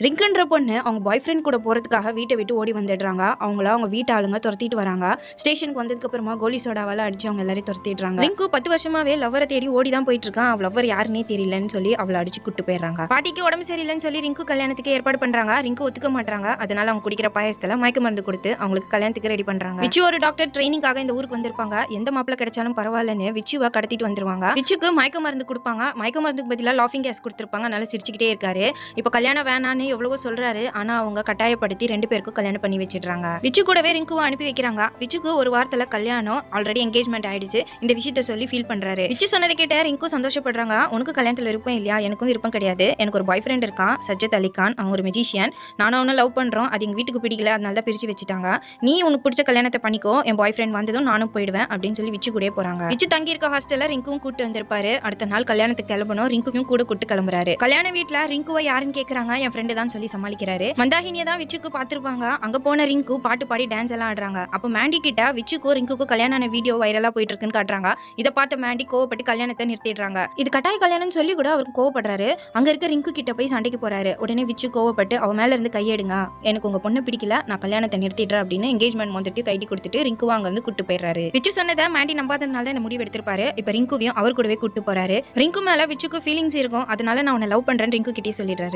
ரிங்குன்ற பொண்ணு அவங்க பாய் ஃப்ரெண்ட் கூட போறதுக்காக வீட்டை விட்டு ஓடி வந்துடுறாங்க. அவங்க வீட்டு ஆளுங்க துரத்திட்டு வராங்க. ஸ்டேஷனுக்கு வந்ததுக்கு அப்புறமா கோலி சோடாவால அடிச்சு அவங்க எல்லாரையும் துரத்திடுறாங்க. ரிங்கு 10 வருஷமாவே லவ்வரை தேடி ஓடி தான் போயிட்டு இருக்கான். அவ லவ்வர் யாருன்னே தெரியலன்னு சொல்லி அவளை அடிச்சு கூட்டு போயிடுறாங்க. பாட்டிக்கு உடம்பு சரியில்லைன்னு சொல்லி ரிங்கு கல்யாணத்துக்கு ஏற்பாடு பண்றாங்க. ரிங்கு ஒத்துக்க மாட்டாங்க. அதனால அவங்க குடிக்கிற பாயசத்துல மயக்க மருந்து கொடுத்து அவங்களுக்கு கல்யாணத்துக்கு ரெடி பண்றாங்க. விச்சு ஒரு டாக்டர் ட்ரைனிங்காக இந்த ஊருக்கு வந்திருப்பாங்க. எந்த மாப்பிள்ள கிடைச்சாலும் பரவாயில்லன்னு விச்சுவை கடத்திட்டு வந்துருவாங்க. விச்சுக்கு மயக்க மருந்து கொடுப்பாங்க. மயக்க மருந்துக்கு பதிலா லாஃபிங் கேஸ் கொடுத்துருப்பாங்க. நல்லா சிரிச்சுக்கிட்டே இருக்காரு. இப்ப கல்யாணம் வேணான்னு எவ்வளவோ சொல்றாரு. ஆனா அவங்க கட்டாயப்படுத்தி 2 பேருக்கும் கல்யாணம் பண்ணி வச்சிடுறாங்க. விச்சு கூடவே ரிங்குவை அனுப்பி வைக்கிறாங்க. விச்சுக்கு ஒரு வாரத்துல கல்யாணம் ஆல்ரெடி என்கேஜ்மெண்ட் ஆயிடுச்சு. இந்த விஷயத்த சொல்லி ஃபீல் பண்றாரு. விச்சு சொன்னதை கேட்ட ரிங்கு சந்தோஷப்படுறாங்க. உனக்கு கல்யாணத்துல விருப்பம் இல்லையா? எனக்கும் விருப்பம் கிடையாது. எனக்கு ஒரு பாய் ஃப்ரெண்ட் இருக்கான், சஜ்ஜத் அலி கான். அவன் ஒரு மெஜிஷியன். நானும் அவனை லவ் பண்றோம். அது எங்க வீட்டுக்கு பிடிக்கல, அதனால தான் பிரிச்சு வச்சுட்டாங்க. நீ உனக்கு பிடிச்ச கல்யாணத்தை பண்ணிக்கோ, என் பாய் ஃப்ரெண்ட் வந்ததும் நானும் போயிடுவேன் அப்படின்னு சொல்லி விச்சு கூட போறாங்க. விச்சு தங்கி இருக்க ஹாஸ்டல்ல ரிங்கும் கூட்டு வந்திருப்பாரு. அடுத்த நாள் கல்யாணத்துக்கு கிளம்பணும். ரிங்குக்கும் கூட கூட்டு கிளம்புறாரு. கல்யாண வீட்டுல ரிங்குவை யாருன்னு கேக்குறாங்க. என் ஃப்ரெண்டு தான் சொல்லி சமாளிக்கிறாரு. மந்தாகினியை தான் விச்சுக்கு பாத்துருப்பாங்க. அங்க போன ரிங்கு பாட்டு பாடி டான்ஸ் எல்லாம் ஆடுறாங்க. அப்ப மேண்டி கிட்ட விச்சுக்கும் ரிங்குக்கும் கல்யாண வீடியோ வைரலா போயிட்டு இருக்குன்னு காட்டுறாங்க. இதை பார்த்த மேண்டி கோவப்பட்டு கல்யாணத்தை நிறுத்திடுறாங்க. இது கட்டாய கல்யாணம் சொல்லி கூட அவருக்கு கோவப்படுறாரு. அங்க இருக்க ரிங்கு கிட்ட போய் சண்டைக்கு போறாரு. உடனே விச்சு கோவப்பட்டு அவ மேல இருந்து கையெடுங்க, எனக்கு உங்க பொண்ணு பிடிக்கல, நான் கல்யாணத்தை நிறுத்திடுறேன் அப்படின்னு என்கேஜ்மெண்ட் மொத்தத்தை கைட்டி கொடுத்துட்டு ரிங்கு அங்க இருந்து கூட்டு போயிடுறாரு. விச்சு சொன்னதை மேண்டி நம்பாததுனால தான் இந்த முடிவு எடுத்திருப்பாரு. இப்ப ரிங்குவையும் அவர் கூடவே கூட்டு போறாரு. ரிங்கு மேல விச்சுக்கு ஃபீலிங்ஸ் இருக்கும். அதனால நான் உன்னை லவ் பண்றேன்னு ரிங்கு கிட்டே சொல்லிடுறாரு.